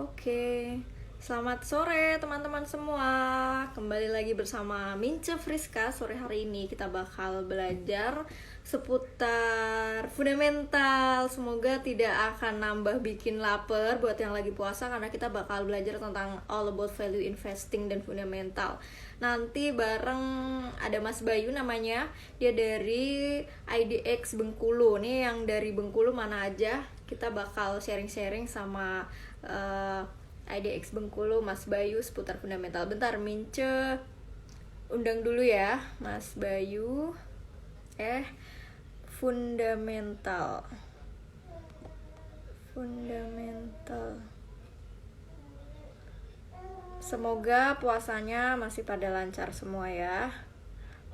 Oke, selamat sore teman-teman semua. Kembali lagi bersama Mince Friska. Sore hari ini kita bakal belajar seputar fundamental. Semoga tidak akan nambah bikin lapar buat yang lagi puasa, karena kita bakal belajar tentang all about value investing dan fundamental. Nanti bareng ada Mas Bayu namanya. Dia dari IDX Bengkulu. Nih yang dari Bengkulu mana aja? Kita bakal sharing-sharing sama IDX Bengkulu, Mas Bayu seputar fundamental. Bentar, Mince undang dulu ya, Mas Bayu. Fundamental. Semoga puasanya masih pada lancar semua ya.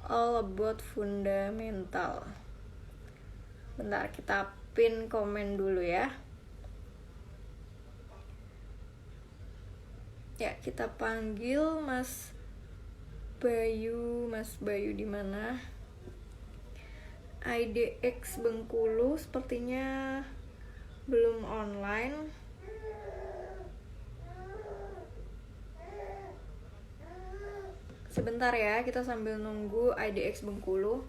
All about fundamental. Bentar, kita pin komen dulu ya. Ya, kita panggil Mas Bayu. Mas Bayu di mana? IDX Bengkulu sepertinya belum online. Sebentar ya, kita sambil nunggu IDX Bengkulu.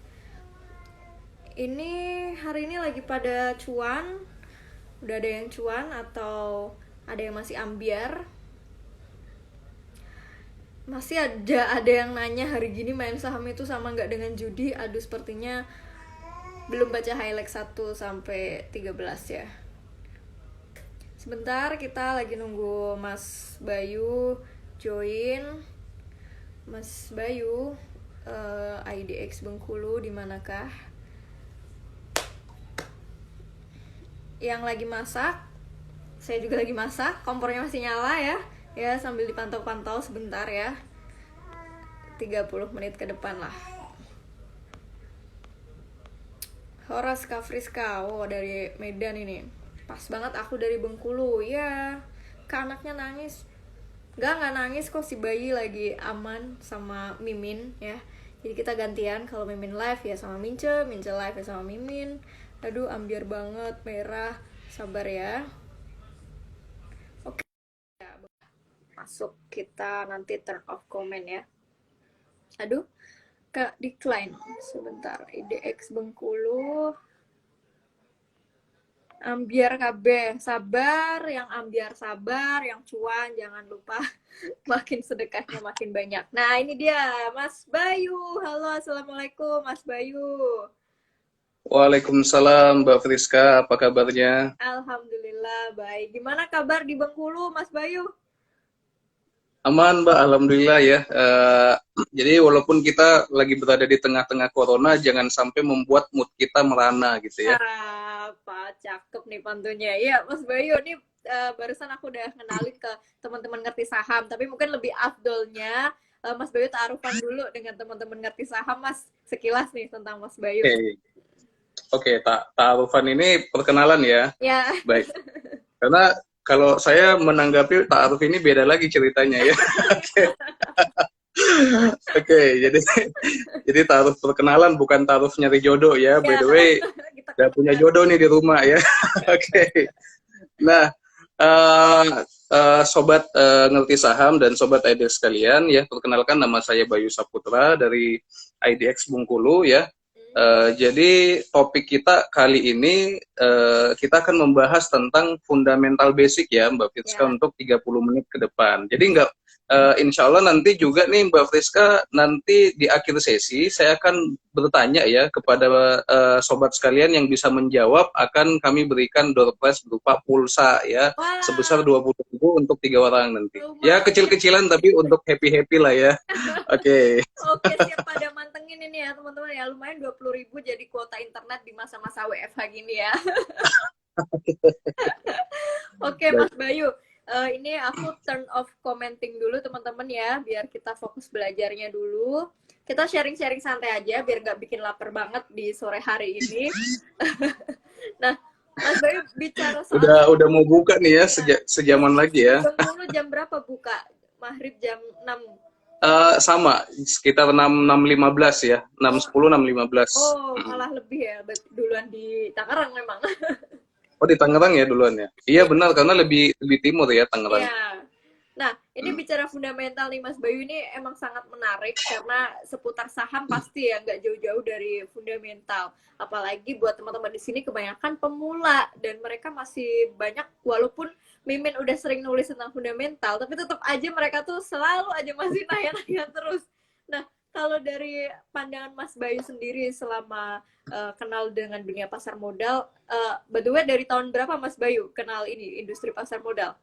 Ini hari ini lagi pada cuan? Udah ada yang cuan atau ada yang masih ambiar? Masih ada yang nanya hari gini main saham itu sama nggak dengan judi? Aduh, sepertinya belum baca highlight 1 sampai 13 ya. Sebentar, kita lagi nunggu Mas Bayu join. Mas Bayu, IDX Bengkulu di manakah? Yang lagi masak, saya juga lagi masak, kompornya masih nyala ya. Ya, sambil dipantau-pantau sebentar ya. 30 menit ke depan lah. Horas Kafriska, oh dari Medan ini. Pas banget aku dari Bengkulu. Ya, ke anaknya nangis. Nggak nangis kok, si bayi lagi aman sama Mimin ya. Jadi kita gantian, kalau Mimin live ya sama Mince, Mince live ya sama Mimin. Aduh, ambiar banget, merah. Sabar ya. Oke. Masuk, kita nanti turn off comment ya. Aduh, ke decline. Sebentar, IDX Bengkulu. Ambiar KB, sabar, yang ambiar sabar, yang cuan jangan lupa. Makin sedekahnya makin banyak. Nah, ini dia Mas Bayu. Halo, assalamualaikum Mas Bayu. Waalaikumsalam Mbak Friska, apa kabarnya? Alhamdulillah baik. Gimana kabar di Bengkulu Mas Bayu? Aman Mbak, Alhamdulillah ya. Jadi walaupun kita lagi berada di tengah-tengah corona, jangan sampai membuat mood kita merana gitu ya. Apa cakep nih pantunya. Iya Mas Bayu, ini barusan aku udah kenalin ke teman-teman ngerti saham, tapi mungkin lebih afdolnya Mas Bayu ta'arufan dulu dengan teman-teman ngerti saham, Mas. Sekilas nih tentang Mas Bayu. Oke, ta'arufan ini perkenalan ya. Ya. Baik. Karena kalau saya menanggapi ta'aruf ini beda lagi ceritanya ya. Oke, jadi ta'aruf perkenalan bukan ta'aruf nyari jodoh ya. By the way, udah punya jodoh nih di rumah ya. Oke. Nah, sobat ngerti saham dan sobat IDX sekalian ya, perkenalkan nama saya Bayu Saputra dari IDX Bengkulu ya. Jadi topik kita kali ini kita akan membahas tentang fundamental basic ya Mbak Friska untuk 30 menit ke depan. Jadi insya Allah nanti juga nih Mbak Friska, nanti di akhir sesi saya akan bertanya ya kepada sobat sekalian, yang bisa menjawab akan kami berikan door prize berupa pulsa ya. Wow. Sebesar 20.000 untuk 3 orang nanti. Ya kecil-kecilan tapi untuk happy-happy lah ya. Oke. Oke, siap, pada mantengin ini ya teman-teman ya. Lumayan 20.000 jadi kuota internet di masa-masa WFH gini ya. Oke, Mas Bayu. Ini aku turn off commenting dulu teman-teman ya, biar kita fokus belajarnya dulu. Kita sharing-sharing santai aja biar nggak bikin lapar banget di sore hari ini. Nah, Mas Bayu bicara soal udah mau buka nih ya, sejaman lagi ya. Bengkulu jam berapa buka? Maghrib jam 6. Sama, sekitar 6.15 ya, 6.10, 6.15. Oh, malah lebih ya, duluan di Tangerang memang. Oh, di Tangerang ya duluan ya. Iya Iya. benar karena lebih lebih timur ya Tangerang. Iya. Nah, ini Hmm. bicara fundamental nih Mas Bayu, ini emang sangat menarik karena seputar saham pasti ya nggak jauh-jauh dari fundamental. Apalagi buat teman-teman di sini kebanyakan pemula dan mereka masih banyak, walaupun Mimin udah sering nulis tentang fundamental, tapi tetap aja mereka tuh selalu aja masih nanya-nanya terus. Nah, kalau dari pandangan Mas Bayu sendiri selama kenal dengan dunia pasar modal, by the way dari tahun berapa Mas Bayu kenal ini industri pasar modal?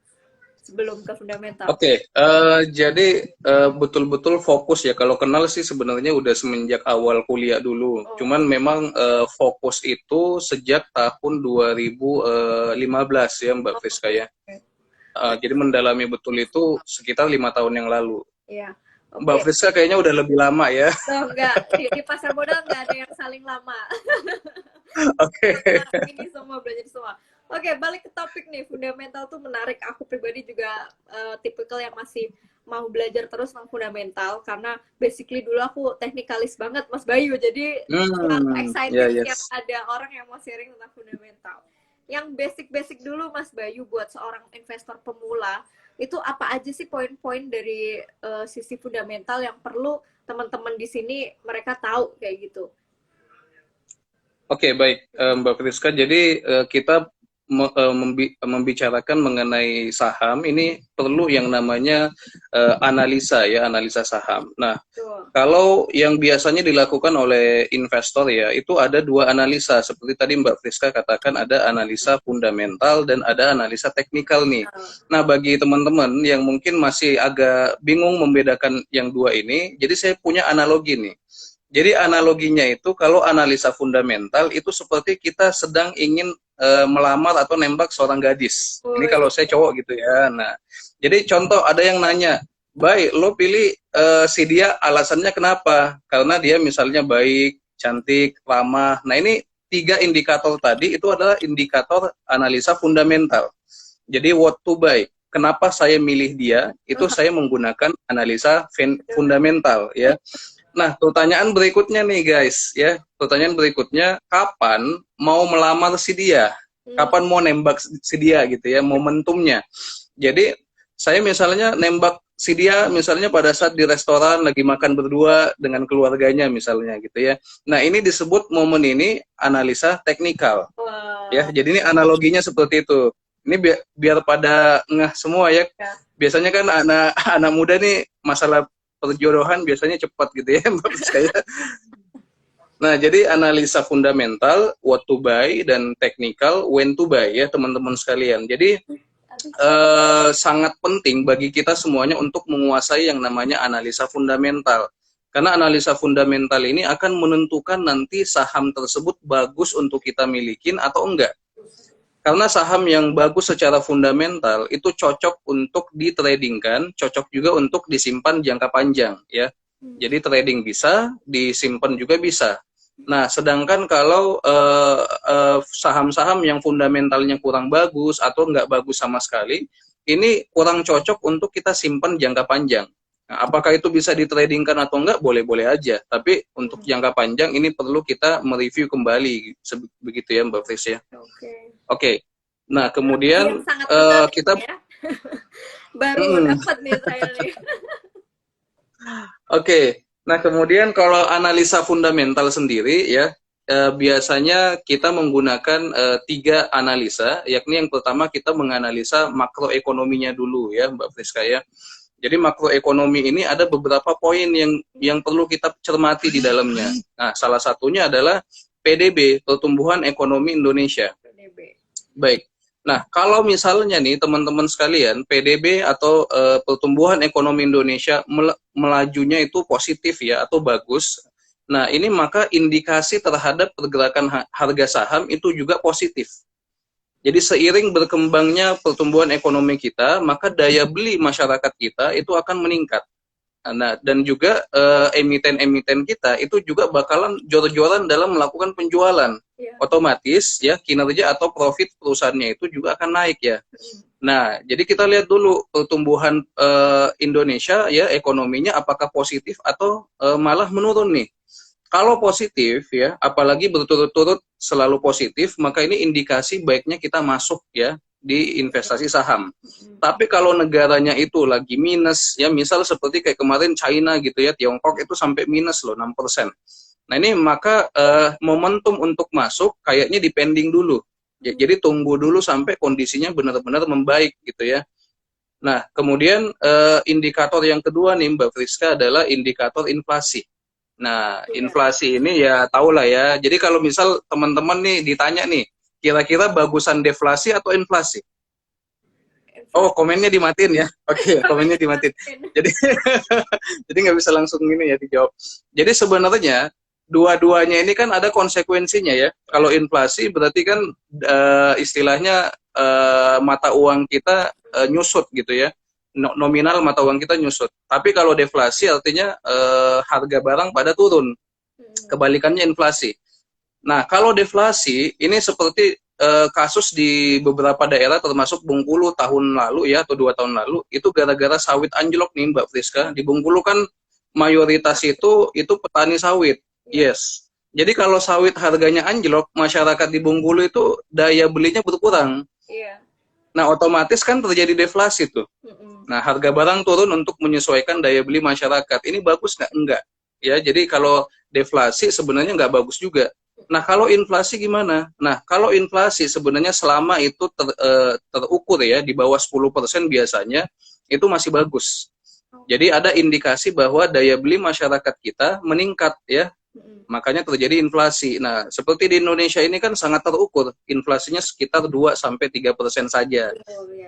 Sebelum ke fundamental. Oke, jadi betul-betul fokus ya. Kalau kenal sih sebenarnya udah semenjak awal kuliah dulu. Oh, Cuman memang fokus itu sejak tahun 2015 ya Mbak Friska ya. oke. Jadi mendalami betul itu sekitar 5 tahun yang lalu. Iya. Mbak Oke. Friska kayaknya udah lebih lama ya. Loh, enggak. Di pasar modal enggak ada yang saling lama. Oke. Sama ini semua belajar semua. Oke, balik ke topik nih. Fundamental tuh menarik. Aku pribadi juga tipikal yang masih mau belajar terus tentang fundamental karena basically dulu aku teknikalis banget Mas Bayu. Jadi selalu Ya, excited setiap yes. ada orang yang mau sharing tentang fundamental. Yang basic-basic dulu Mas Bayu buat seorang investor pemula, itu apa aja sih poin-poin dari sisi fundamental yang perlu teman-teman di sini mereka tahu kayak gitu? Oke, baik, Mbak Friska. Jadi kita membicarakan mengenai saham ini perlu yang namanya analisa ya, analisa saham. Nah, Tuh. kalau yang biasanya dilakukan oleh investor ya, itu ada dua analisa. Seperti tadi Mbak Friska katakan ada analisa fundamental dan ada analisa teknikal nih. Nah, bagi teman-teman yang mungkin masih agak bingung membedakan yang dua ini, jadi saya punya analogi nih. Jadi analoginya itu kalau analisa fundamental itu seperti kita sedang ingin melamar atau nembak seorang gadis. Ini Woi. kalau saya cowok gitu ya. Nah, jadi contoh ada yang nanya, baik, lo pilih si dia alasannya kenapa? Karena dia misalnya baik, cantik, ramah. Nah ini tiga indikator tadi itu adalah indikator analisa fundamental. Jadi what to buy. Kenapa saya milih dia? Itu saya menggunakan analisa fundamental ya. Nah, pertanyaan berikutnya nih guys, ya. Pertanyaan berikutnya, kapan mau melamar si dia? Kapan mau nembak si dia gitu ya, momentumnya. Jadi, saya misalnya nembak si dia misalnya pada saat di restoran lagi makan berdua dengan keluarganya misalnya gitu ya. Nah, ini disebut momen ini analisa teknikal. Ya, Wah. jadi ini analoginya seperti itu. Ini biar pada ngeh semua ya. Ya. Biasanya kan anak anak muda nih masalah perjodohan biasanya cepat gitu ya Mbak Friska. Nah, jadi analisa fundamental, what to buy, dan teknikal, when to buy ya teman-teman sekalian. Jadi sangat penting bagi kita semuanya untuk menguasai yang namanya analisa fundamental. Karena analisa fundamental ini akan menentukan nanti saham tersebut bagus untuk kita milikin atau enggak. Karena saham yang bagus secara fundamental itu cocok untuk ditradingkan, cocok juga untuk disimpan jangka panjang ya. Jadi trading bisa, disimpan juga bisa. Nah, sedangkan kalau saham-saham yang fundamentalnya kurang bagus atau nggak bagus sama sekali, ini kurang cocok untuk kita simpan jangka panjang. Nah, apakah itu bisa ditradingkan atau enggak? Boleh-boleh aja. Tapi untuk jangka panjang ini perlu kita mereview kembali, begitu ya Mbak Fris ya. Oke. Nah, kemudian sangat menarik kita ya. Baru dapat nih saya nih. Oke. Nah, kemudian kalau analisa fundamental sendiri ya, biasanya kita menggunakan 3 analisa, yakni yang pertama kita menganalisa makroekonominya dulu ya, Mbak Friska ya. Jadi makroekonomi ini ada beberapa poin yang perlu kita cermati di dalamnya. Nah, salah satunya adalah PDB, pertumbuhan ekonomi Indonesia. Baik. Nah, kalau misalnya nih teman-teman sekalian, PDB atau pertumbuhan ekonomi Indonesia melajunya itu positif ya atau bagus. Nah, ini maka indikasi terhadap pergerakan harga saham itu juga positif. Jadi seiring berkembangnya pertumbuhan ekonomi kita, maka daya beli masyarakat kita itu akan meningkat. Nah, dan juga emiten-emiten kita itu juga bakalan jor-joran dalam melakukan penjualan. Otomatis ya kinerja atau profit perusahaannya itu juga akan naik ya. Nah, jadi kita lihat dulu pertumbuhan Indonesia ya ekonominya apakah positif atau malah menurun nih. Kalau positif ya, apalagi berturut-turut selalu positif, maka ini indikasi baiknya kita masuk ya di investasi saham. Tapi kalau negaranya itu lagi minus, ya misal seperti kayak kemarin China gitu ya, Tiongkok itu sampai minus loh 6%. Nah ini maka momentum untuk masuk kayaknya dipending dulu. Ya, jadi tunggu dulu sampai kondisinya benar-benar membaik gitu ya. Nah kemudian indikator yang kedua nih Mbak Friska adalah indikator inflasi. Nah, inflasi ini ya tau lah ya. Jadi kalau misal teman-teman nih ditanya nih, kira-kira bagusan deflasi atau inflasi? Oh, komennya dimatiin ya. Oke, komennya dimatiin. Jadi jadi nggak bisa langsung gini ya dijawab. Jadi sebenarnya dua-duanya ini kan ada konsekuensinya ya. Kalau inflasi berarti kan istilahnya mata uang kita nyusut gitu ya. Nominal mata uang kita nyusut. Tapi kalau deflasi artinya harga barang pada turun. Kebalikannya inflasi. Nah, kalau deflasi ini seperti kasus di beberapa daerah termasuk Bengkulu tahun lalu ya atau 2 tahun lalu itu gara-gara sawit anjlok nih Mbak Friska. Di Bengkulu kan mayoritas itu petani sawit. Yes. Jadi kalau sawit harganya anjlok, masyarakat di Bengkulu itu daya belinya berkurang. Iya. Nah, otomatis kan terjadi deflasi tuh. Nah, harga barang turun untuk menyesuaikan daya beli masyarakat. Ini bagus nggak? Enggak. Ya, jadi kalau deflasi sebenarnya nggak bagus juga. Nah, kalau inflasi gimana? Nah, kalau inflasi sebenarnya selama itu terukur ya, di bawah 10% biasanya, itu masih bagus. Jadi ada indikasi bahwa daya beli masyarakat kita meningkat ya, makanya terjadi inflasi. Nah, seperti di Indonesia ini kan sangat terukur, inflasinya sekitar 2-3% saja.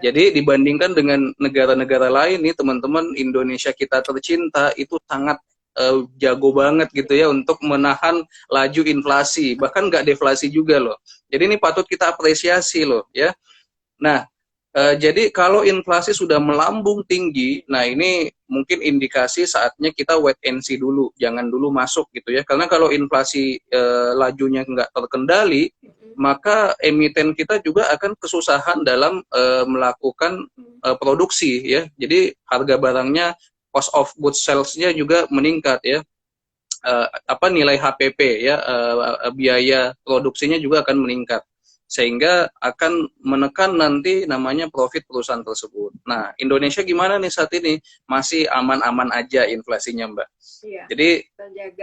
Jadi dibandingkan dengan negara-negara lain nih teman-teman, Indonesia kita tercinta itu sangat jago banget gitu ya untuk menahan laju inflasi, bahkan nggak deflasi juga loh. Jadi ini patut kita apresiasi loh ya. Nah, jadi kalau inflasi sudah melambung tinggi, nah ini mungkin indikasi saatnya kita wait and see dulu, jangan dulu masuk gitu ya. Karena kalau inflasi lajunya nggak terkendali, maka emiten kita juga akan kesusahan dalam melakukan produksi ya. Jadi harga barangnya, cost of goods sales-nya juga meningkat ya. Nilai HPP ya, biaya produksinya juga akan meningkat, sehingga akan menekan nanti namanya profit perusahaan tersebut. Nah, Indonesia gimana nih saat ini? Masih aman-aman aja inflasinya, Mbak. Iya, jadi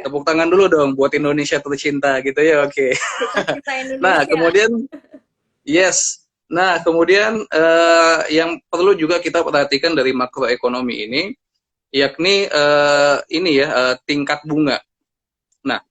tepuk tangan dulu dong buat Indonesia tercinta gitu ya. Oke. Nah, kemudian yes. Nah, kemudian yang perlu juga kita perhatikan dari makroekonomi ini, yakni tingkat bunga. Nah,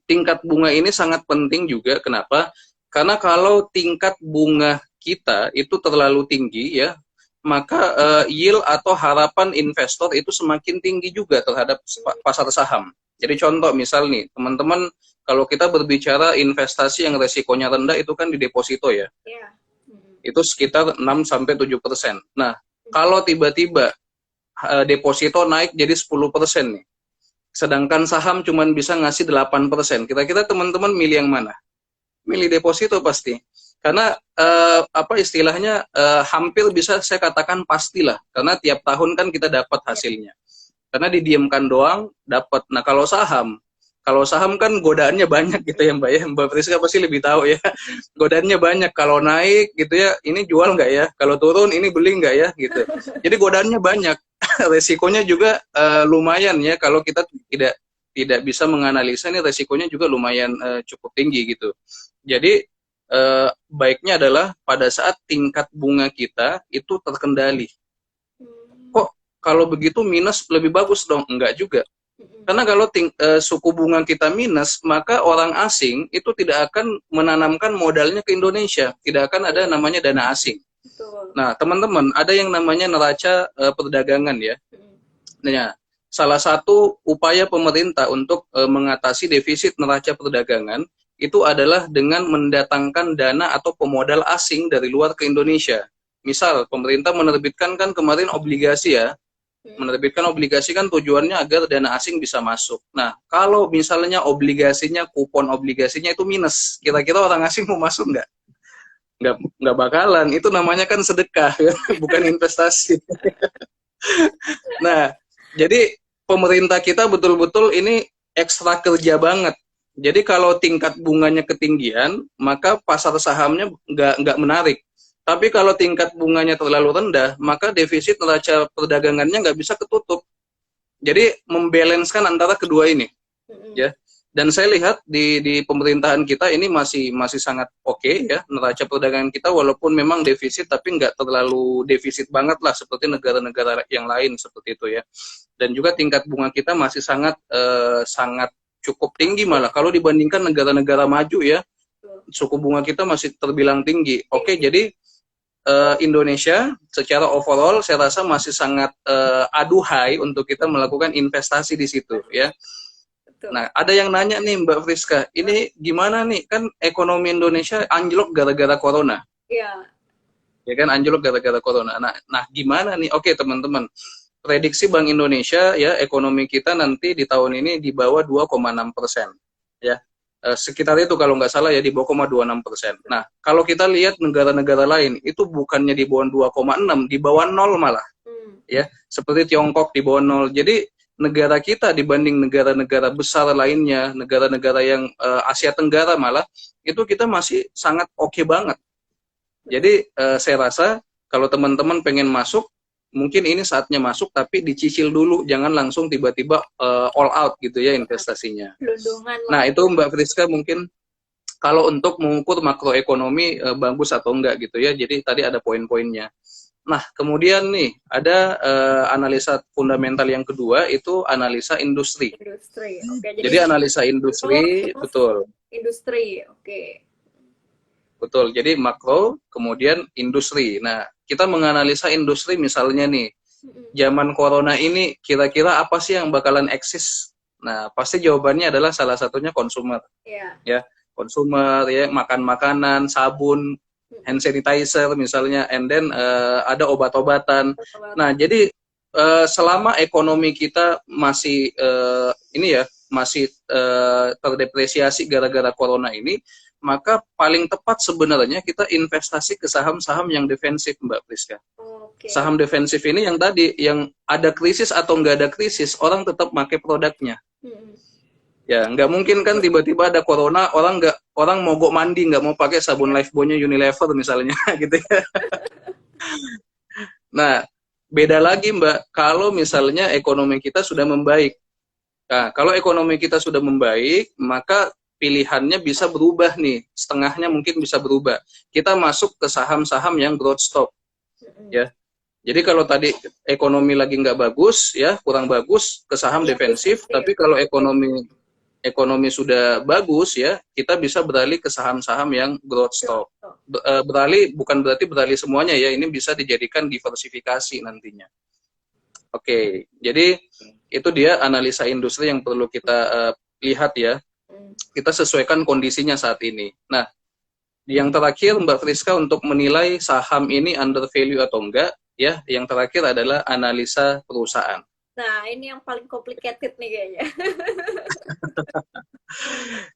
tingkat bunga ini sangat penting juga. Kenapa? Karena kalau tingkat bunga kita itu terlalu tinggi ya, maka yield atau harapan investor itu semakin tinggi juga terhadap pasar saham. Jadi contoh misal nih, teman-teman, kalau kita berbicara investasi yang resikonya rendah itu kan di deposito ya. Itu sekitar 6-7%. Nah, kalau tiba-tiba deposito naik jadi 10% nih, sedangkan saham cuma bisa ngasih 8%. Kira-kira teman-teman milih yang mana? Milih deposito pasti. Karena istilahnya hampir bisa saya katakan pastilah. Karena tiap tahun kan kita dapat hasilnya. Karena didiamkan doang dapat. Nah, kalau saham kan godaannya banyak gitu ya Mbak ya. Mbak Friska pasti lebih tahu ya. Godaannya banyak. Kalau naik gitu ya, ini jual nggak ya? Kalau turun ini beli nggak ya? Gitu. Jadi godaannya banyak. Resikonya juga lumayan ya. Kalau kita tidak bisa menganalisa, ini resikonya juga lumayan cukup tinggi gitu. Jadi baiknya adalah pada saat tingkat bunga kita itu terkendali. Kok kalau begitu minus lebih bagus dong? Enggak juga. Karena kalau suku bunga kita minus, maka orang asing itu tidak akan menanamkan modalnya ke Indonesia. Tidak akan ada namanya dana asing. Nah, teman-teman, ada yang namanya neraca perdagangan ya. Nah, salah satu upaya pemerintah untuk mengatasi defisit neraca perdagangan itu adalah dengan mendatangkan dana atau pemodal asing dari luar ke Indonesia. Misal, pemerintah menerbitkan kan kemarin obligasi ya. Menerbitkan obligasi kan tujuannya agar dana asing bisa masuk. Nah, kalau misalnya obligasinya, kupon obligasinya itu minus, kira-kira orang asing mau masuk nggak? Nggak bakalan. Itu namanya kan sedekah, bukan investasi. Nah, jadi pemerintah kita betul-betul ini ekstra kerja banget. Jadi kalau tingkat bunganya ketinggian, maka pasar sahamnya nggak menarik. Tapi kalau tingkat bunganya terlalu rendah, maka defisit neraca perdagangannya nggak bisa ketutup. Jadi membalanskan antara kedua ini, ya. Dan saya lihat di pemerintahan kita ini masih sangat oke, ya, neraca perdagangan kita walaupun memang defisit tapi nggak terlalu defisit banget lah seperti negara-negara yang lain seperti itu, ya. Dan juga tingkat bunga kita masih sangat cukup tinggi malah kalau dibandingkan negara-negara maju, ya. Suku bunga kita masih terbilang tinggi. Oke, jadi Indonesia secara overall saya rasa masih sangat aduhai untuk kita melakukan investasi di situ, ya. Nah, ada yang nanya nih Mbak Friska, ini gimana nih, kan ekonomi Indonesia anjlok gara-gara corona. Iya. Ya kan, anjlok gara-gara corona. Nah, gimana nih? Oke, teman-teman. Prediksi Bank Indonesia, ya, ekonomi kita nanti di tahun ini di bawah 2,6%. Ya. Sekitar itu kalau nggak salah, ya, di bawah 2,26%. Nah, kalau kita lihat negara-negara lain, itu bukannya di bawah 2,6, di bawah 0 malah. Ya, seperti Tiongkok di bawah 0. Jadi negara kita dibanding negara-negara besar lainnya, negara-negara yang Asia Tenggara malah, itu kita masih sangat oke banget. Jadi saya rasa kalau teman-teman pengen masuk, mungkin ini saatnya masuk, tapi dicicil dulu, jangan langsung tiba-tiba all out gitu ya investasinya. Nah, itu Mbak Friska mungkin kalau untuk mengukur makroekonomi bagus atau enggak gitu ya. Jadi tadi ada poin-poinnya. Nah, kemudian nih ada analisa fundamental yang kedua, itu analisa industri. Okay, jadi analisa industri, betul. Industri, oke. Betul. Jadi makro, kemudian industri. Nah, kita menganalisa industri misalnya nih, zaman corona ini kira-kira apa sih yang bakalan eksis? Nah, pasti jawabannya adalah salah satunya konsumer. Ya, konsumer, ya, makan makanan, sabun, hand sanitizer misalnya, and then ada obat-obatan. Nah, jadi selama ekonomi kita masih masih terdepresiasi gara-gara corona ini, maka paling tepat sebenarnya kita investasi ke saham-saham yang defensif, Mbak Priska. Saham defensif ini yang tadi, yang ada krisis atau nggak ada krisis, orang tetap pakai produknya. Ya, nggak mungkin kan tiba-tiba ada corona, orang mogok mandi, nggak mau pakai sabun Lifebuoy-nya Unilever misalnya, gitu ya. Nah, beda lagi Mbak, kalau misalnya ekonomi kita sudah membaik. Nah, kalau ekonomi kita sudah membaik, maka pilihannya bisa berubah nih, setengahnya mungkin bisa berubah. Kita masuk ke saham-saham yang growth stock, ya. Jadi kalau tadi ekonomi lagi nggak bagus, ya, kurang bagus, ke saham defensif. Tapi kalau ekonomi sudah bagus, ya, kita bisa beralih ke saham-saham yang growth stock. Beralih bukan berarti beralih semuanya, ya, ini bisa dijadikan diversifikasi nantinya. Oke, jadi itu dia analisa industri yang perlu kita lihat, ya. Kita sesuaikan kondisinya saat ini. Nah, yang terakhir Mbak Friska untuk menilai saham ini under value atau enggak, ya, yang terakhir adalah analisa perusahaan. Nah, ini yang paling complicated nih kayaknya.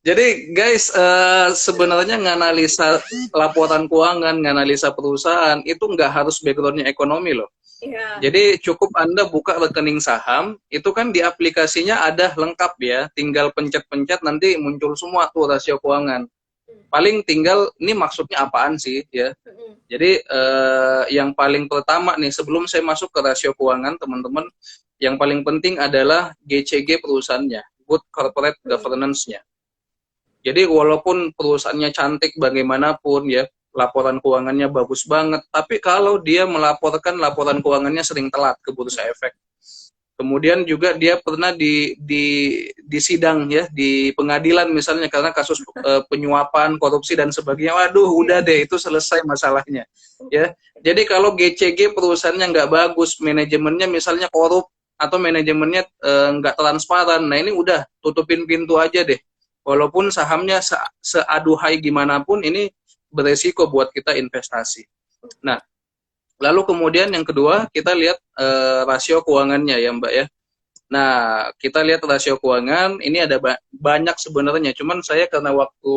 Jadi guys, sebenarnya nganalisa laporan keuangan, nganalisa perusahaan, itu nggak harus backgroundnya ekonomi loh. Jadi cukup Anda buka rekening saham, itu kan di aplikasinya ada lengkap, ya, tinggal pencet-pencet nanti muncul semua tuh rasio keuangan. Paling tinggal, ini maksudnya apaan sih, ya. Jadi yang paling pertama nih, sebelum saya masuk ke rasio keuangan, teman-teman, yang paling penting adalah GCG perusahaannya, Good Corporate Governance-nya. Jadi walaupun perusahaannya cantik bagaimanapun, ya, laporan keuangannya bagus banget, tapi kalau dia melaporkan laporan keuangannya sering telat ke Bursa Efek, kemudian juga dia pernah di sidang, ya, di pengadilan misalnya karena kasus penyuapan, korupsi dan sebagainya, waduh, udah deh, itu selesai masalahnya, ya. Jadi kalau GCG perusahaannya nggak bagus, manajemennya misalnya korup atau manajemennya nggak transparan, nah ini udah tutupin pintu aja deh. Walaupun sahamnya seaduhai gimana pun, ini beresiko buat kita investasi. Nah, lalu kemudian yang kedua, kita lihat rasio keuangannya, ya Mbak, ya. Nah, kita lihat rasio keuangan, ini ada banyak sebenarnya, cuman saya karena waktu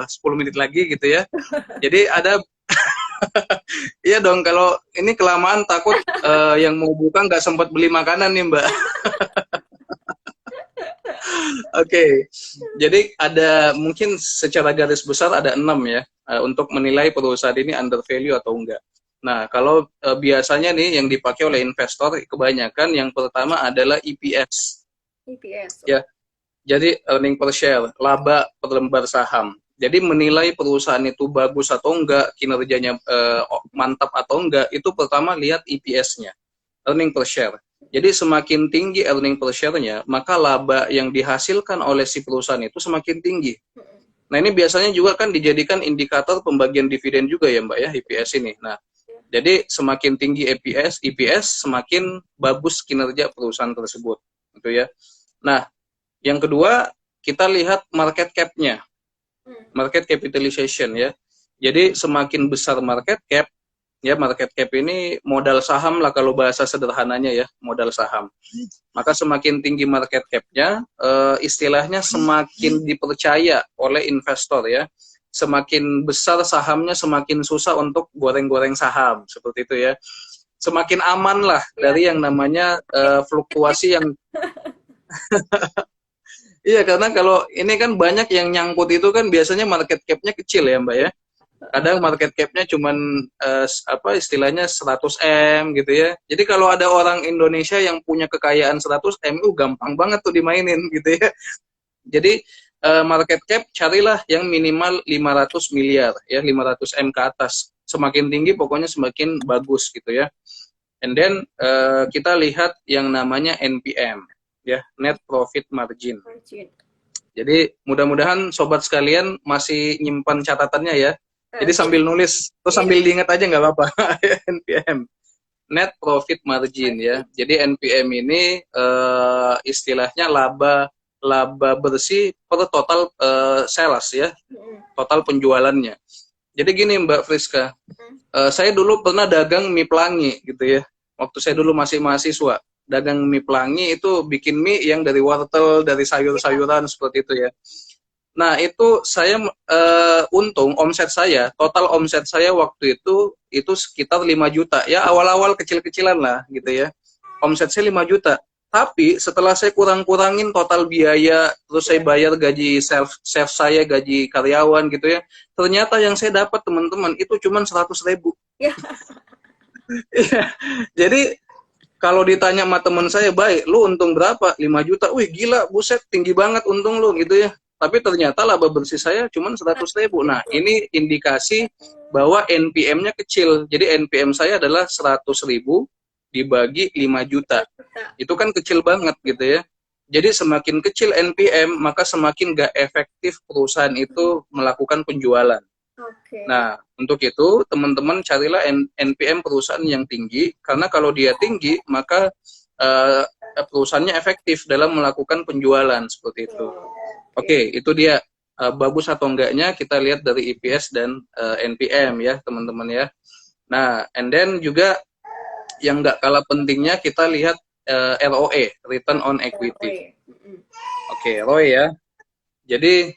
10 menit lagi gitu, ya. Jadi ada, iya dong, kalau ini kelamaan takut yang mau buka nggak sempat beli makanan nih Mbak. Oke, jadi ada mungkin secara garis besar ada 6 ya untuk menilai perusahaan ini under value atau enggak. Nah, kalau biasanya nih yang dipakai oleh investor kebanyakan yang pertama adalah EPS EPS. ya. Jadi earning per share, laba per lembar saham. Jadi menilai perusahaan itu bagus atau enggak, kinerjanya mantap atau enggak, itu pertama lihat EPS-nya, earning per share. Jadi semakin tinggi earning per share-nya, maka laba yang dihasilkan oleh si perusahaan itu semakin tinggi. Nah ini biasanya juga kan dijadikan indikator pembagian dividen juga ya Mbak ya, EPS ini. Nah, jadi semakin tinggi EPS semakin bagus kinerja perusahaan tersebut, gitu ya. Nah, yang kedua kita lihat market cap-nya, market capitalization ya. Jadi semakin besar market cap, ya market cap ini modal saham lah kalau bahasa sederhananya ya, modal saham. Maka semakin tinggi market cap-nya, istilahnya semakin dipercaya oleh investor ya. Semakin besar sahamnya, semakin susah untuk goreng-goreng saham, seperti itu ya. Semakin aman lah dari yang namanya fluktuasi yang iya, karena kalau ini kan banyak yang nyangkut itu kan biasanya market cap-nya kecil ya Mbak ya. Kadang market cap-nya cuman apa istilahnya 100 M gitu ya. Jadi kalau ada orang Indonesia yang punya kekayaan 100 M itu gampang banget tuh dimainin gitu ya. Jadi market cap carilah yang minimal 500 miliar ya, 500 M ke atas. Semakin tinggi pokoknya semakin bagus gitu ya. And then kita lihat yang namanya NPM ya, net profit margin. Jadi mudah-mudahan sobat sekalian masih nyimpan catatannya ya. Jadi sambil nulis, terus sambil diingat aja nggak apa-apa. NPM, net profit margin ya. Jadi NPM ini istilahnya laba bersih per total sales ya, total penjualannya. Jadi gini Mbak Friska, saya dulu pernah dagang mie pelangi gitu ya. Waktu saya dulu masih mahasiswa, dagang mie pelangi itu bikin mie yang dari wortel, dari sayur-sayuran seperti itu ya. Nah, itu saya untung omset saya, total omset saya waktu itu sekitar 5 juta. Ya, awal-awal kecil-kecilan lah gitu ya. Omset saya 5 juta. Tapi setelah saya kurang-kurangin total biaya, terus saya bayar gaji chef saya, gaji karyawan gitu ya. Ternyata yang saya dapat teman-teman itu cuma 100.000. Ya. Jadi kalau ditanya sama teman saya, baik, lu untung berapa? 5 juta. Wih, gila, buset, tinggi banget untung lu gitu ya. Tapi ternyata laba bersih saya cuma 100.000. Nah, ini indikasi bahwa NPM-nya kecil. Jadi NPM saya adalah 100.000 dibagi 5 juta. Itu kan kecil banget gitu ya. Jadi semakin kecil NPM, maka semakin gak efektif perusahaan itu melakukan penjualan. Nah, untuk itu teman-teman carilah NPM perusahaan yang tinggi, karena kalau dia tinggi, maka perusahaannya efektif dalam melakukan penjualan, seperti itu. Oke, itu dia bagus atau enggaknya kita lihat dari EPS dan NPM ya, teman-teman ya. Nah, and then juga yang nggak kalah pentingnya kita lihat ROE, Return on Equity. Oke, ROE ya. Jadi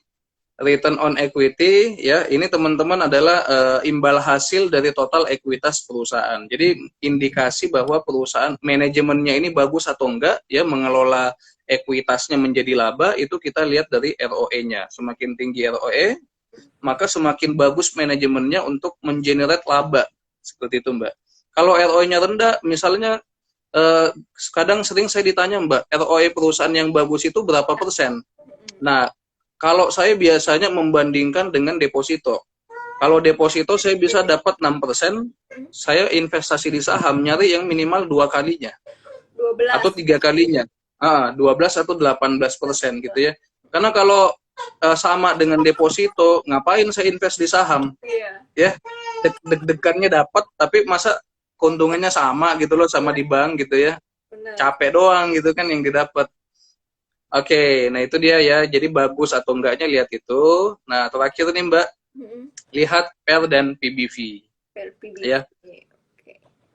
return on equity ya, ini teman-teman adalah imbal hasil dari total ekuitas perusahaan. Jadi indikasi bahwa perusahaan manajemennya ini bagus atau enggak ya, mengelola ekuitasnya menjadi laba, itu kita lihat dari ROE-nya. Semakin tinggi ROE, maka semakin bagus manajemennya untuk mengenerate laba. Seperti itu, Mbak. Kalau ROE-nya rendah, misalnya kadang sering saya ditanya, Mbak, ROE perusahaan yang bagus itu berapa persen? Nah, kalau saya biasanya membandingkan dengan deposito. Kalau deposito saya bisa dapat 6%, saya investasi di saham nyari yang minimal 2 kalinya. 12. Atau 3 kalinya. 12 atau 18% gitu ya. Karena kalau sama dengan deposito, ngapain saya invest di saham? Ya, deg-degannya dapat, tapi masa keuntungannya sama gitu loh, sama di bank gitu ya. Capek doang gitu kan yang didapat. Oke, nah itu dia ya. Jadi bagus atau enggaknya lihat itu. Nah, terakhir nih Mbak, lihat PER dan PBV. Ya.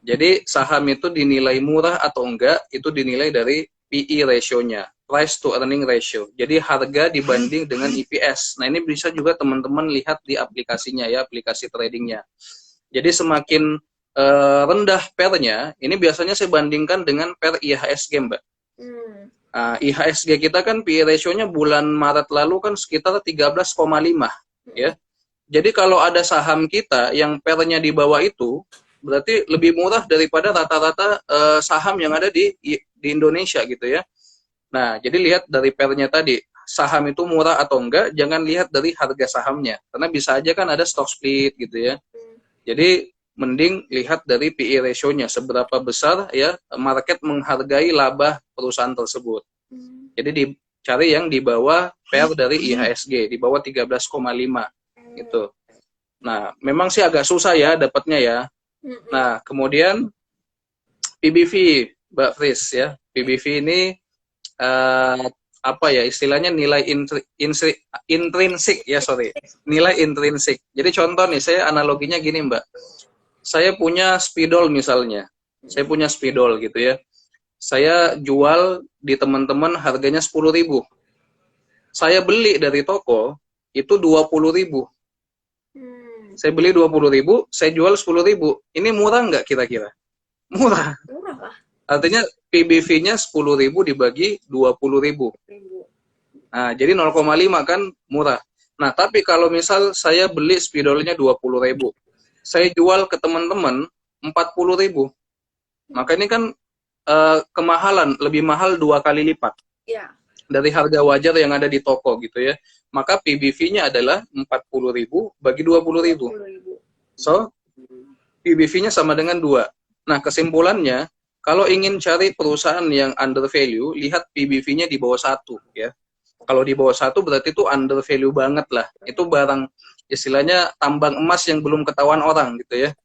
Jadi saham itu dinilai murah atau enggak, itu dinilai dari PE ratio-nya, price to earning ratio. Jadi harga dibanding dengan EPS. Nah, ini bisa juga teman-teman lihat di aplikasinya ya, aplikasi tradingnya. Jadi semakin rendah PER-nya, ini biasanya saya bandingkan dengan PER IHSG, Mbak. IHSG kita kan PE ratio-nya bulan Maret lalu kan sekitar 13,5 ya. Jadi kalau ada saham kita yang PER-nya di bawah itu, berarti lebih murah daripada rata-rata saham yang ada di Indonesia gitu ya. Nah, jadi lihat dari PER-nya tadi, saham itu murah atau enggak, jangan lihat dari harga sahamnya. Karena bisa aja kan ada stock split gitu ya. Jadi mending lihat dari PE ratio-nya, seberapa besar ya market menghargai laba perusahaan tersebut. Jadi dicari yang di bawah PER dari IHSG, di bawah 13,5 gitu. Nah, memang sih agak susah ya dapatnya ya. Nah, kemudian PBV, Mbak Fris ya. PBV ini apa ya istilahnya nilai intrinsik ya, sorry, nilai intrinsik. Jadi contoh nih, saya analoginya gini Mbak, saya punya spidol misalnya, saya punya spidol gitu ya, saya jual di teman-teman harganya 10.000, saya beli dari toko itu 20.000, saya beli 20.000, saya jual 10.000, ini murah nggak kira-kira? Murah. Murah lah. Artinya PBV-nya 10.000 dibagi 20.000. Nah, jadi 0,5 kan murah. Nah, tapi kalau misal saya beli spidolnya 20.000, saya jual ke teman-teman 40.000, maka ini kan kemahalan, lebih mahal 2 kali lipat dari harga wajar yang ada di toko gitu ya. Maka PBV-nya adalah 40.000 bagi 20.000. So, PBV-nya sama dengan 2. Nah, kesimpulannya, kalau ingin cari perusahaan yang under value, lihat PBV-nya di bawah 1 ya. Kalau di bawah 1 berarti itu under value banget lah. Itu barang istilahnya tambang emas yang belum ketahuan orang gitu ya.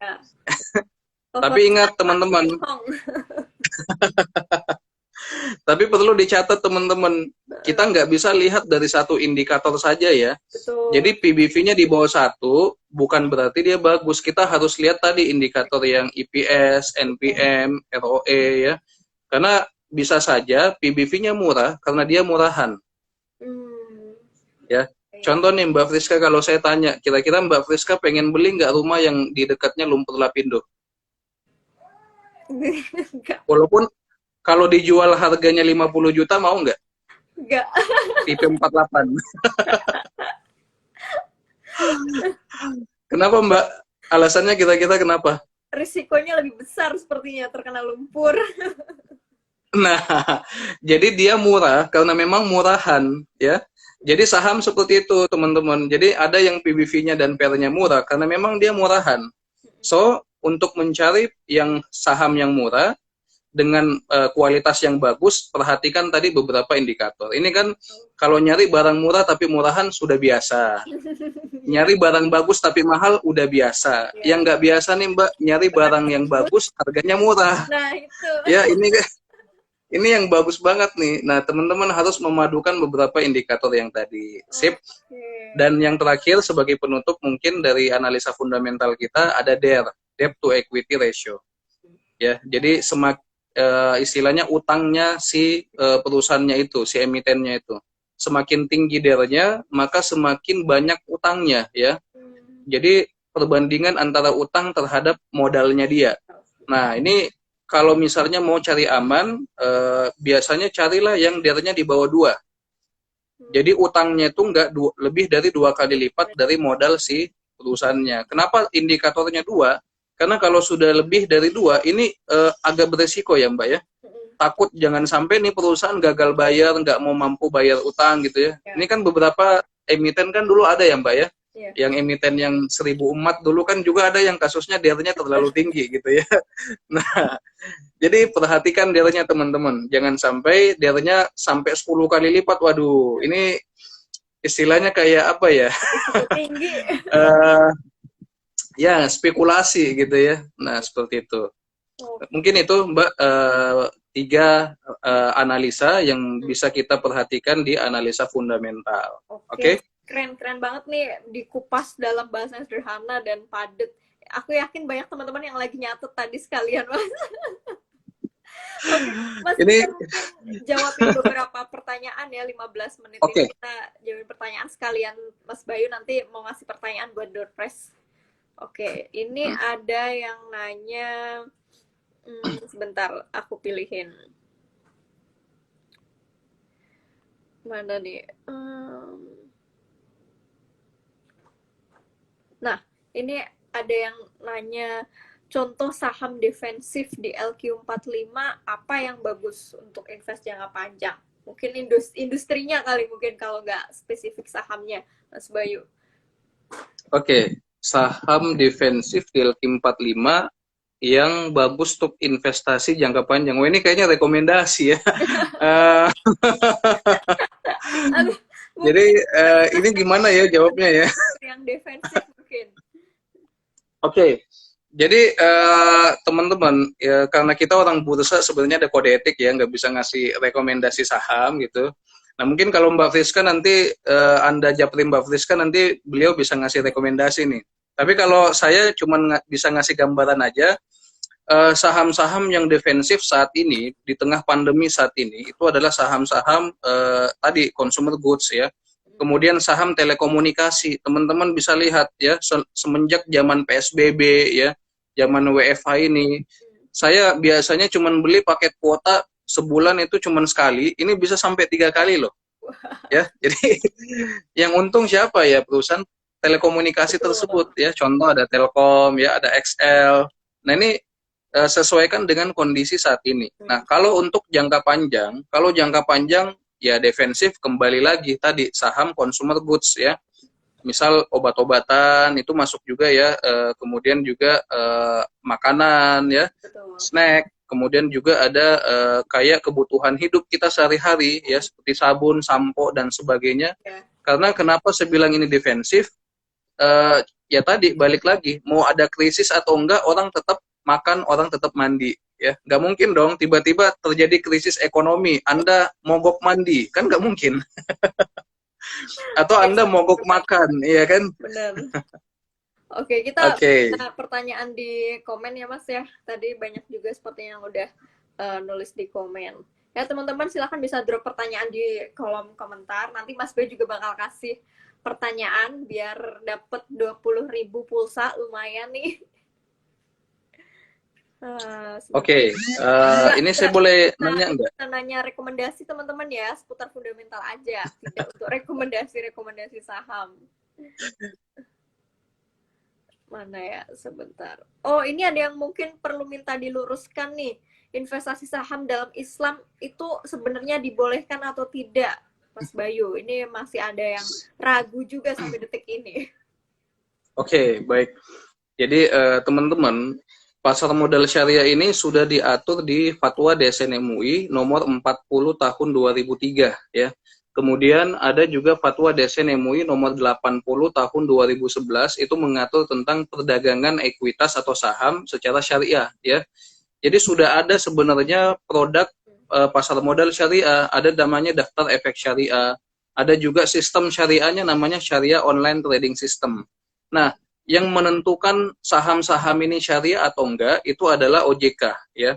Tapi ingat teman-teman, tapi perlu dicatat teman-teman, kita nggak bisa lihat dari satu indikator saja ya. Betul. Jadi PBV-nya di bawah 1 bukan berarti dia bagus. Kita harus lihat tadi indikator yang EPS, NPM, ROE ya. Karena bisa saja PBV-nya murah karena dia murahan. Ya. Contoh nih Mbak Friska, kalau saya tanya, kira-kira Mbak Friska pengen beli nggak rumah yang di dekatnya Lumpur Lapindo? Walaupun kalau dijual harganya 50 juta, mau nggak? Nggak. Tipe 48. Kenapa Mbak? Alasannya kira-kira kenapa? Risikonya lebih besar sepertinya terkena lumpur. Nah, jadi dia murah karena memang murahan ya. Jadi saham seperti itu teman-teman. Jadi ada yang PBV-nya dan PER-nya murah karena memang dia murahan. So, untuk mencari yang saham yang murah dengan kualitas yang bagus, perhatikan tadi beberapa indikator. Ini kan kalau nyari barang murah tapi murahan sudah biasa. Nyari barang bagus tapi mahal udah biasa. Yang nggak biasa nih Mbak, nyari barang yang bagus harganya murah. Nah, itu. Ya, ini yang bagus banget nih. Nah, teman-teman harus memadukan beberapa indikator yang tadi. Sip. Dan yang terakhir sebagai penutup mungkin dari analisa fundamental kita ada DER, debt to equity ratio. Ya, jadi istilahnya utangnya si perusahaannya itu, si emitennya itu. Semakin tinggi DER-nya, maka semakin banyak utangnya ya. Jadi perbandingan antara utang terhadap modalnya dia. Nah, ini kalau misalnya mau cari aman, biasanya carilah yang DER-nya di bawah 2. Jadi utangnya itu nggak lebih dari 2 kali lipat dari modal si perusahaannya. Kenapa indikatornya 2? Karena kalau sudah lebih dari 2, ini agak beresiko ya Mbak ya. Takut jangan sampai nih perusahaan gagal bayar, nggak mau mampu bayar utang gitu ya. Ini kan beberapa emiten kan dulu ada ya Mbak ya. Yang emiten yang 1.000 umat dulu kan juga ada yang kasusnya DER-nya terlalu tinggi gitu ya. Nah, jadi perhatikan DER-nya teman-teman. Jangan sampai DER-nya sampai 10 kali lipat. Waduh, ini istilahnya kayak apa ya? Tinggi. Ya, spekulasi gitu ya. Nah, seperti itu. Mungkin itu Mbak 3 analisa yang bisa kita perhatikan di analisa fundamental. Oke? Keren banget nih, dikupas dalam bahasa yang sederhana dan padat. Aku yakin banyak teman-teman yang lagi nyatet tadi sekalian, Mas. Oke, Mas, ini jawabin beberapa pertanyaan ya, 15 menit ini kita jawabin pertanyaan sekalian. Mas Bayu nanti mau ngasih pertanyaan buat Doorpress. Oke, ini ada yang nanya, sebentar, aku pilihin. Mana nih? Nah, ini ada yang nanya contoh saham defensif di LQ45 apa yang bagus untuk invest jangka panjang? Mungkin industrinya kali mungkin kalau nggak spesifik sahamnya, Mas Bayu. Oke, saham defensif di LQ45 yang bagus untuk investasi jangka panjang. Wah, ini kayaknya rekomendasi ya. Eh, Aduh, jadi mungkin ini gimana ya jawabnya ya? yang defensif mungkin. Oke, jadi teman-teman ya, karena kita orang bursa sebenarnya ada kode etik ya, nggak bisa ngasih rekomendasi saham gitu. Nah mungkin kalau Mbak Friska nanti Anda japri Mbak Friska nanti beliau bisa ngasih rekomendasi nih. Tapi kalau saya cuma bisa ngasih gambaran aja, saham-saham yang defensif saat ini di tengah pandemi saat ini itu adalah saham-saham tadi consumer goods ya. Kemudian saham telekomunikasi, teman-teman bisa lihat ya semenjak zaman PSBB ya, zaman WFH ini, saya biasanya cuma beli paket kuota sebulan itu cuma sekali, ini bisa sampai 3 kali loh ya. Jadi yang untung siapa ya, perusahaan telekomunikasi Betul. tersebut ya. Contoh ada Telkom ya, ada XL. Nah ini sesuaikan dengan kondisi saat ini. Nah, kalau untuk jangka panjang ya defensif kembali lagi tadi saham consumer goods ya. Misal obat-obatan itu masuk juga ya, kemudian juga makanan ya, Betul. snack, kemudian juga ada kayak kebutuhan hidup kita sehari-hari ya seperti sabun, sampo dan sebagainya. Ya. Karena kenapa saya bilang ini defensif? Ya tadi balik lagi mau ada krisis atau enggak orang tetap makan, orang tetap mandi ya. Nggak mungkin dong tiba-tiba terjadi krisis ekonomi Anda mogok mandi, kan nggak mungkin. Atau Anda mogok makan, iya kan? Benar. Oke, kita Oke. pertanyaan di komen ya Mas ya. Tadi banyak juga seperti yang udah nulis di komen. Ya teman-teman silahkan bisa drop pertanyaan di kolom komentar. Nanti Mas Bay juga bakal kasih pertanyaan biar dapat 20.000 pulsa, lumayan nih. Oke, ini saya boleh nanya nggak? Nanya rekomendasi teman-teman ya seputar fundamental aja, tidak untuk rekomendasi saham. Mana ya, sebentar. Oh, ini ada yang mungkin perlu minta diluruskan nih. Investasi saham dalam Islam itu sebenarnya dibolehkan atau tidak, Mas Bayu? Ini masih ada yang ragu juga sampai detik ini. Oke, baik. Jadi teman-teman, pasar modal syariah ini sudah diatur di Fatwa DSN MUI nomor 40 tahun 2003 ya. Kemudian ada juga Fatwa DSN MUI nomor 80 tahun 2011 itu mengatur tentang perdagangan ekuitas atau saham secara syariah ya. Jadi sudah ada sebenarnya produk pasar modal syariah, ada namanya daftar efek syariah, ada juga sistem syariahnya namanya Syariah Online Trading System. Nah, yang menentukan saham-saham ini syariah atau enggak itu adalah OJK ya.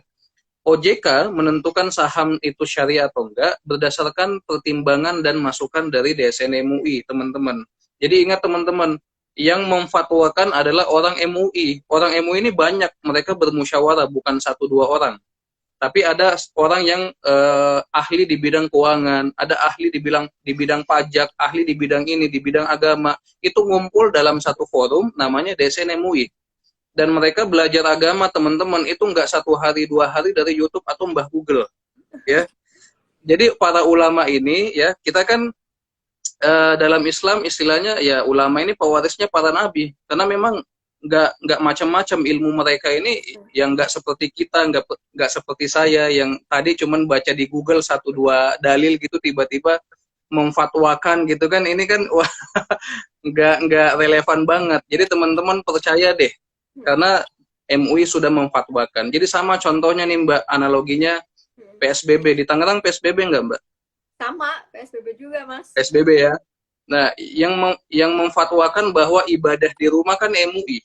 OJK menentukan saham itu syariah atau enggak berdasarkan pertimbangan dan masukan dari DSN MUI, teman-teman. Jadi ingat teman-teman, yang memfatwakan adalah orang MUI. Orang MUI ini banyak, mereka bermusyawarah, bukan 1-2 orang. Tapi ada orang yang ahli di bidang keuangan, ada ahli di bidang pajak, ahli di bidang ini, di bidang agama. Itu ngumpul dalam satu forum namanya DSN MUI. Dan mereka belajar agama teman-teman itu nggak 1 hari 2 hari dari YouTube atau Mbah Google ya. Jadi para ulama ini ya, kita kan dalam Islam istilahnya ya ulama ini pewarisnya para nabi, karena memang nggak macam-macam ilmu mereka ini, yang nggak seperti kita, nggak seperti saya yang tadi cuman baca di Google 1-2 dalil gitu tiba-tiba memfatwakan gitu kan. Ini kan wah, nggak relevan banget. Jadi teman-teman percaya deh, karena MUI sudah memfatwakan. Jadi sama contohnya nih Mbak, analoginya PSBB. Di Tangerang PSBB nggak Mbak? Sama, PSBB juga, Mas. PSBB ya. Nah, yang memfatwakan bahwa ibadah di rumah kan MUI.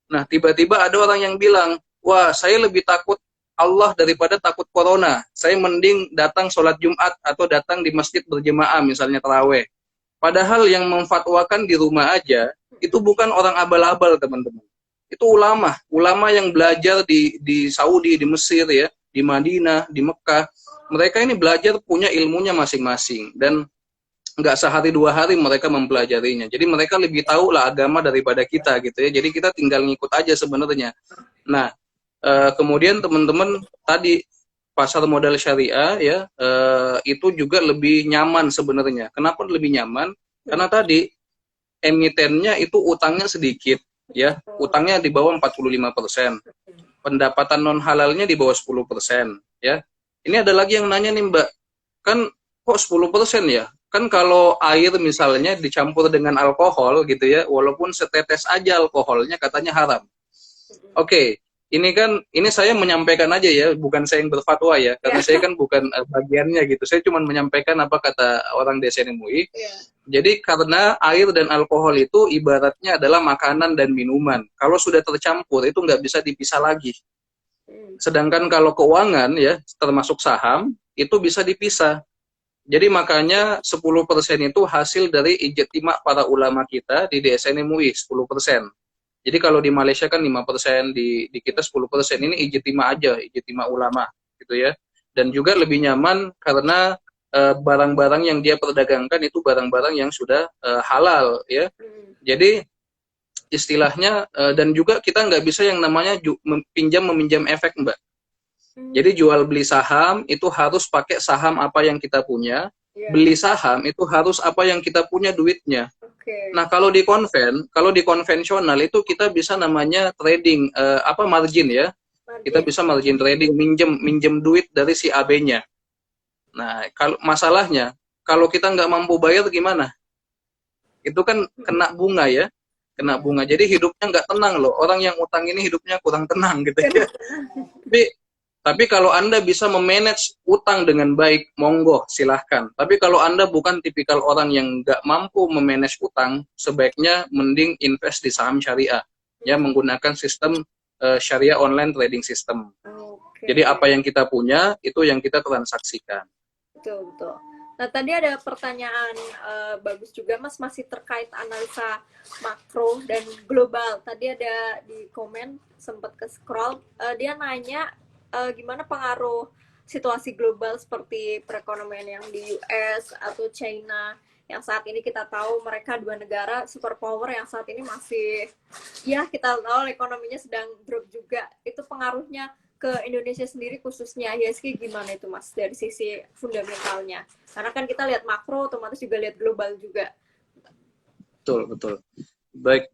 Nah, tiba-tiba ada orang yang bilang, wah saya lebih takut Allah daripada takut corona. Saya mending datang sholat Jumat atau datang di masjid berjemaah, misalnya taraweh. Padahal yang memfatwakan di rumah aja, itu bukan orang abal-abal teman-teman. Itu ulama yang belajar di Saudi, di Mesir ya, di Madinah, di Mekah. mereka ini belajar punya ilmunya masing-masing dan nggak sehari dua hari mereka mempelajarinya. Jadi mereka lebih tahu lah agama daripada kita gitu ya. Jadi kita tinggal ngikut aja sebenarnya. Nah, kemudian teman-teman tadi pasar modal syariah ya itu juga lebih nyaman sebenarnya. Kenapa lebih nyaman? Karena tadi emitennya itu utangnya sedikit ya, utangnya di bawah 45%, pendapatan non halalnya di bawah 10% ya. Ini ada lagi yang nanya nih Mbak, kan kok 10% ya? Kan kalau air misalnya dicampur dengan alkohol gitu ya, walaupun setetes aja alkoholnya katanya haram. Oke, ini saya menyampaikan aja ya, bukan saya yang berfatwa ya, karena saya kan bukan bagiannya gitu. Saya cuma menyampaikan apa kata orang DSN MUI. Jadi karena air dan alkohol itu ibaratnya adalah makanan dan minuman. Kalau sudah tercampur itu nggak bisa dipisah lagi. Sedangkan kalau keuangan ya, termasuk saham, itu bisa dipisah. Jadi makanya 10% itu hasil dari ijtima para ulama kita di DSN MUI, 10%. Jadi kalau di Malaysia kan 5%, di kita 10%. Ini ijtima aja, ijtima ulama gitu ya. Dan juga lebih nyaman karena barang-barang yang dia perdagangkan itu barang-barang yang sudah halal ya. Jadi istilahnya dan juga kita nggak bisa yang namanya pinjam meminjam efek Mbak. Jadi jual beli saham itu harus pakai saham apa yang kita punya, beli saham itu harus apa yang kita punya duitnya. Nah kalau di konvensional itu kita bisa namanya trading margin ya. Kita bisa margin trading, minjem duit dari si AB-nya. Nah, kalau masalahnya, kalau kita nggak mampu bayar gimana? Itu kan kena bunga ya, kena bunga. Jadi hidupnya nggak tenang loh. Orang yang utang ini hidupnya kurang tenang gitu ya. Tapi kalau Anda bisa memanage utang dengan baik, monggo silahkan. Tapi kalau Anda bukan tipikal orang yang nggak mampu memanage utang, sebaiknya mending invest di saham syariah, ya menggunakan sistem syariah online trading system. Jadi apa yang kita punya itu yang kita transaksikan. Betul, betul. Nah, tadi ada pertanyaan bagus juga, Mas, masih terkait analisa makro dan global. Tadi ada di komen, sempat ke scroll, dia nanya gimana pengaruh situasi global seperti perekonomian yang di US atau China, yang saat ini kita tahu mereka dua negara superpower yang saat ini masih, ya kita tahu ekonominya sedang drop juga. Itu pengaruhnya ke Indonesia sendiri khususnya IHSG gimana itu Mas dari sisi fundamentalnya? Karena kan kita lihat makro, otomatis juga lihat global juga. Betul. Baik,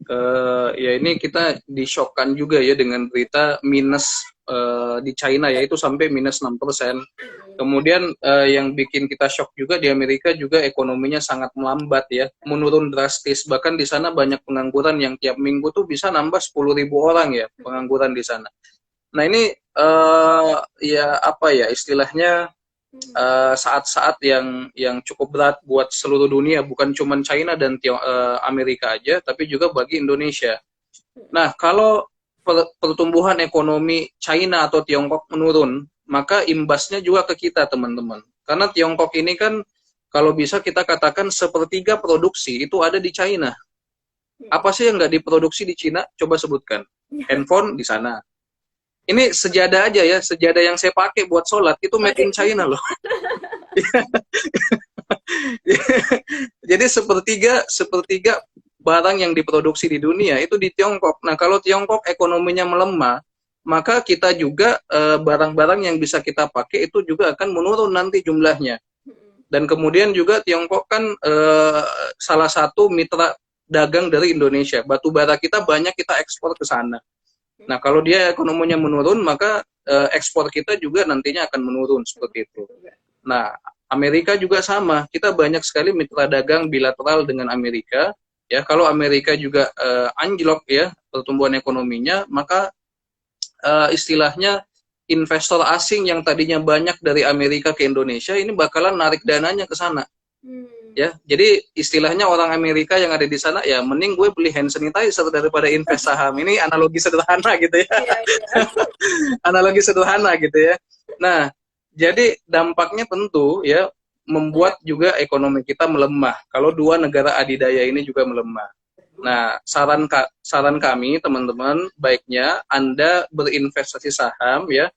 ya ini kita disyokkan juga ya dengan berita minus di China ya, itu sampai minus 6%. Kemudian yang bikin kita shock juga di Amerika juga ekonominya sangat melambat ya, menurun drastis. Bahkan di sana banyak pengangguran yang tiap minggu tuh bisa nambah 10.000 orang ya pengangguran di sana. Nah ini istilahnya saat-saat yang cukup berat buat seluruh dunia, bukan cuma China dan Amerika aja, tapi juga bagi Indonesia. Nah kalau pertumbuhan ekonomi China atau Tiongkok menurun, maka imbasnya juga ke kita teman-teman. Karena Tiongkok ini kan kalau bisa kita katakan sepertiga produksi itu ada di China. Apa sih yang nggak diproduksi di China? Coba sebutkan. Handphone di sana. Ini sejadah aja ya, sejadah yang saya pakai buat sholat itu made in China loh. Jadi sepertiga barang yang diproduksi di dunia itu di Tiongkok. Nah kalau Tiongkok ekonominya melemah, maka kita juga barang-barang yang bisa kita pakai itu juga akan menurun nanti jumlahnya. Dan kemudian juga Tiongkok kan salah satu mitra dagang dari Indonesia. Batu bara kita banyak kita ekspor ke sana. Nah, kalau dia ekonominya menurun, maka ekspor kita juga nantinya akan menurun seperti itu. Nah, Amerika juga sama. Kita banyak sekali mitra dagang bilateral dengan Amerika. Ya, kalau Amerika juga anjlok ya pertumbuhan ekonominya, maka istilahnya investor asing yang tadinya banyak dari Amerika ke Indonesia ini bakalan narik dananya ke sana. Ya, jadi istilahnya orang Amerika yang ada di sana ya mending gue beli hand sanitizer daripada invest saham. Ini analogi sederhana gitu ya. Analogi sederhana gitu ya. Nah, jadi dampaknya tentu ya membuat juga ekonomi kita melemah. Kalau dua negara adidaya ini juga melemah. Nah, saran kami teman-teman, baiknya Anda berinvestasi saham ya,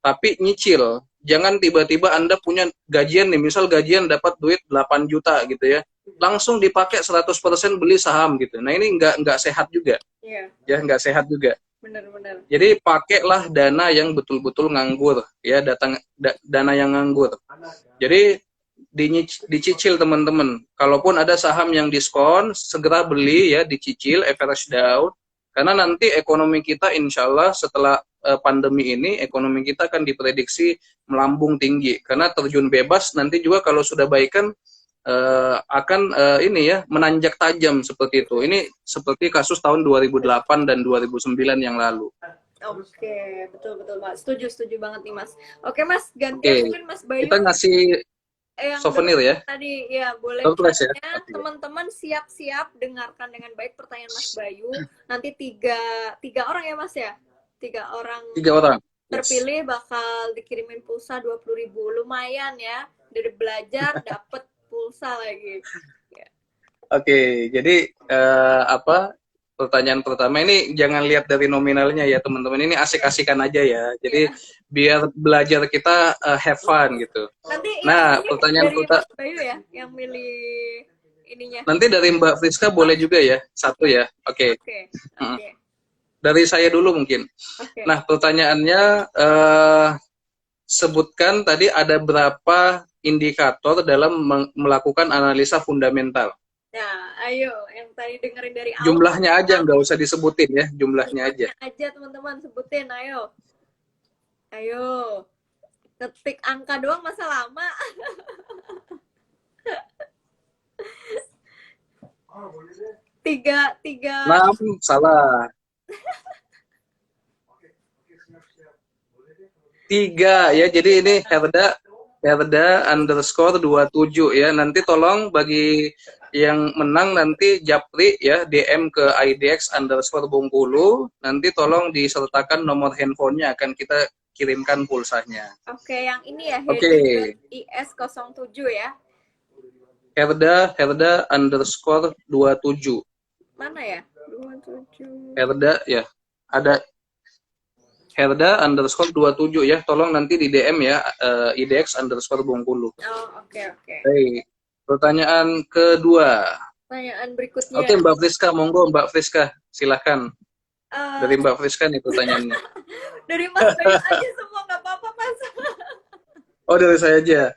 tapi nyicil. Jangan tiba-tiba Anda punya gajian nih, misal gajian dapat duit 8 juta gitu ya. Langsung dipakai 100% beli saham gitu. Nah, ini nggak sehat juga. Iya, Ya, nggak sehat juga. benar-benar. Jadi pakailah dana yang betul-betul nganggur, ya, dana yang nganggur. Jadi dicicil teman-teman. Kalaupun ada saham yang diskon, segera beli ya, dicicil, average down. Karena nanti ekonomi kita insya Allah setelah pandemi ini, ekonomi kita akan diprediksi melambung tinggi. Karena terjun bebas nanti juga kalau sudah baikan akan ini ya, menanjak tajam seperti itu. Ini seperti kasus tahun 2008 dan 2009 yang lalu. Oke, betul-betul Mas. Setuju banget nih Mas. Oke Mas, gantian Oke, mungkin Mas Bayu kita ngasih yang souvenir ya. tadi ya boleh Surprise ya. kiranya teman-teman siap-siap dengarkan dengan baik pertanyaan Mas Bayu. Nanti tiga orang ya Mas ya, tiga orang 3 orang. terpilih bakal dikirimin pulsa 20.000. Lumayan ya, dari belajar dapet pulsa lagi. Oke, jadi apa? Pertanyaan pertama ini jangan lihat dari nominalnya ya teman-teman. Ini asik-asikan aja ya. Jadi biar belajar kita have fun gitu. Nanti Nah, yang pertanyaan dari Mas Bayu ya, yang milih ininya. nanti dari Mbak Friska boleh juga ya, satu ya. Oke. Oke. Dari saya dulu mungkin. Oke. Nah, pertanyaannya sebutkan tadi ada berapa indikator dalam melakukan analisa fundamental. Nah, ayo yang tadi dengerin dari awal. Jumlahnya aja, nggak usah disebutin ya, jumlahnya aja. Teman-teman sebutin, ayo. Ayo. Ketik angka doang masa lama. tiga. 6, salah. 3 ya, jadi ini Herda_27 ya. Nanti tolong bagi yang menang nanti Japri ya, DM ke IDX_Bengkulu. Nanti tolong disertakan nomor handphonenya, akan kita kirimkan pulsanya. Oke, yang ini ya, Oke. IS07 ya. Herda_27. Mana ya? 27. Herda ya. Ada Herda_27 ya. Tolong nanti di DM ya, IDX_Bengkulu. Oh, oke. Baik. Pertanyaan kedua. Pertanyaan berikutnya. Oke, Mbak Friska, monggo Mbak Friska, silahkan. Dari Mbak Friska nih pertanyaannya. Dari Mas Bayu aja semua, nggak apa-apa Mas. Oh, dari saya aja.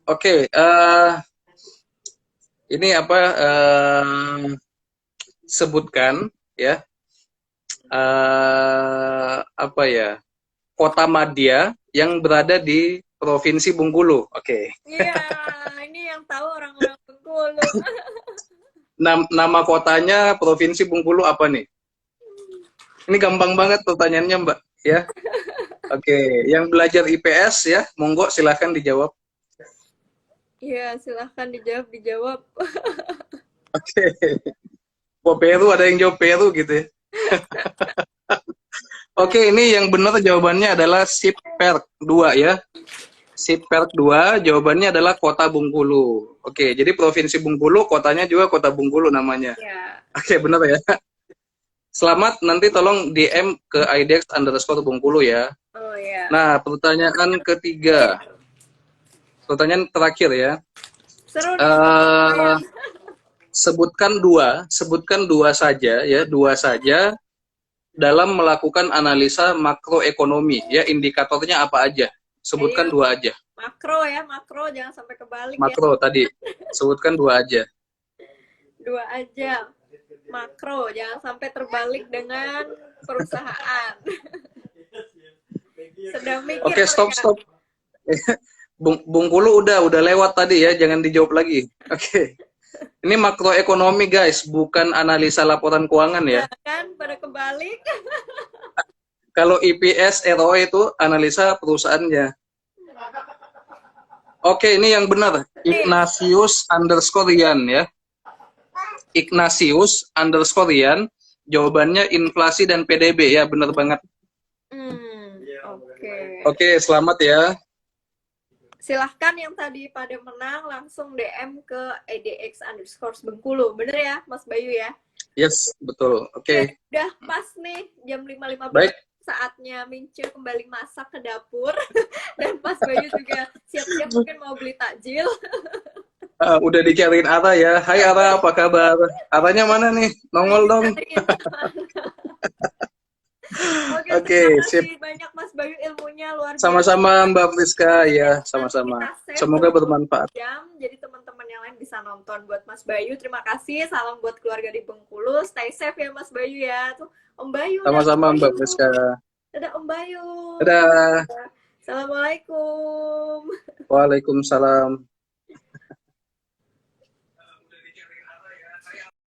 Oke, ini apa? Sebutkan ya. Apa ya? Kota madya yang berada di Provinsi Bengkulu. Oke. Iya, ini yang tahu orang-orang Bengkulu. Nama kotanya Provinsi Bengkulu apa nih? Ini gampang banget pertanyaannya, Mbak. Ya. Oke, yang belajar IPS ya, monggo silahkan dijawab. Iya, silahkan dijawab. Oke. Oh, Peru, ada yang jawab Peru gitu ya. Oke, ini yang benar jawabannya adalah Sipperk 2 ya. Sipperk 2, jawabannya adalah Kota Bengkulu. Oke, jadi Provinsi Bengkulu, kotanya juga Kota Bengkulu namanya. Ya. Oke, benar ya. Selamat, nanti tolong DM ke IDX_Bengkulu ya. Oh ya. Nah, pertanyaan ketiga. Pertanyaan terakhir ya. Seru sebutkan dua saja ya, dua saja dalam melakukan analisa makroekonomi ya, indikatornya apa aja? Sebutkan dua aja. Makro ya, makro jangan sampai kebalik makro ya. Tadi sebutkan dua aja. Dua aja. Makro jangan sampai terbalik dengan perusahaan. Sedang mikir. Oke, stop. Bengkulu udah lewat tadi ya, jangan dijawab lagi. Oke. Ini makroekonomi guys, bukan analisa laporan keuangan ya. Kan pada kebalik. Kalau IPS, ROE itu analisa perusahaannya. Oke, ini yang benar. Ignatius_Rian ya. Ignatius_Rian. Jawabannya inflasi dan PDB ya, benar banget. Oke, selamat ya. Silahkan yang tadi pada menang langsung DM ke IDX_Bengkulu. Bener ya, Mas Bayu ya? Yes, betul. Oke. Udah pas nih, jam 5.15. Baik. saatnya Mince kembali masak ke dapur. Dan Mas Bayu juga siap-siap mungkin mau beli takjil. Udah dicariin Ara ya. Hai Ara, apa kabar? Aranya mana nih? Nongol dong. Oke, Oke, terima sip. kasih banyak Mas Bayu, ilmunya luar biasa. Sama-sama Mbak Friska, ya, Nanti kita sama-sama. save Semoga ke bermanfaat. jam, jadi teman-teman yang lain bisa nonton. Buat Mas Bayu, terima kasih. Salam buat keluarga di Bengkulu. Stay safe ya Mas Bayu ya. Tuh, Om Bayu, dadah Om Sama-sama Mbak Bayu. Friska. Dadah Om Bayu. Dadah. Assalamualaikum. Waalaikumsalam.